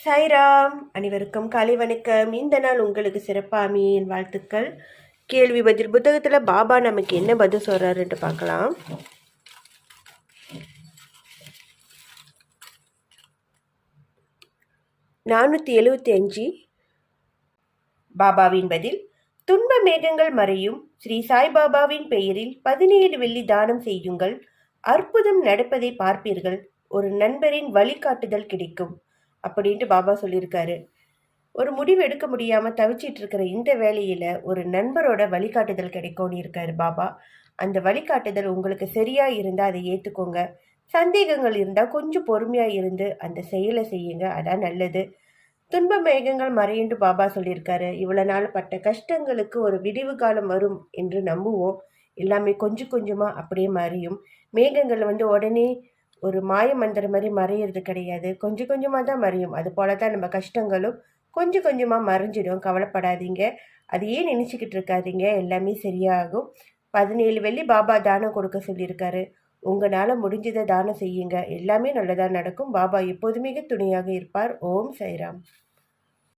சாய்ராம். அனைவருக்கும் காலை வணக்கம். இந்த நாள் உங்களுக்கு சிறப்பாக என் வாழ்த்துக்கள். கேள்வி பதில் புத்தகத்தில் பாபா நமக்கு என்ன பதில் சொல்கிறாருன்ட்டு பார்க்கலாம். (475) பாபாவின் பதில்: துன்ப மேகங்கள் மறையும். ஸ்ரீ சாய்பாபாவின் பெயரில் 17 வெள்ளி தானம் செய்யுங்கள். அற்புதம் நடப்பதை பார்ப்பீர்கள். ஒரு நண்பரின் வழிகாட்டுதல் கிடைக்கும் அப்படின்ட்டு பாபா சொல்லியிருக்காரு. ஒரு முடிவு எடுக்க முடியாமல் தவிச்சிட்டு இருக்கிற இந்த வேலையில் ஒரு நண்பரோட வழிகாட்டுதல் கிடைக்கும்னு இருக்காரு பாபா. அந்த வழிகாட்டுதல் உங்களுக்கு சரியா இருந்தால் அதை ஏற்றுக்கோங்க. சந்தேகங்கள் இருந்தால் கொஞ்சம் பொறுமையாக இருந்து அந்த செயலை செய்யுங்க, அதான் நல்லது. துன்ப மேகங்கள் மறையுண்டு பாபா சொல்லியிருக்காரு. இவ்வளோ நாள் பட்ட கஷ்டங்களுக்கு ஒரு விடிவு காலம் வரும் என்று நம்புவோம். எல்லாமே கொஞ்சம் கொஞ்சமாக அப்படியே மறையும். மேகங்கள் உடனே ஒரு மாய மந்திரம் மாதிரி மறையிறது கிடையாது. கொஞ்சம் கொஞ்சமாக தான் மறையும். அது போல தான் நம்ம கஷ்டங்களும் கொஞ்சம் கொஞ்சமாக மறைஞ்சிடும். கவலைப்படாதீங்க. அதையே நினச்சிக்கிட்டு இருக்காதீங்க. எல்லாமே சரியாகும். 17 வெள்ளி பாபா தானம் கொடுக்க சொல்லியிருக்காரு. உங்களால் முடிஞ்சதை தானம் செய்யுங்க. எல்லாமே நல்லதாக நடக்கும். பாபா எப்போதுமே துணையாக இருப்பார். ஓம் சாய்ராம்.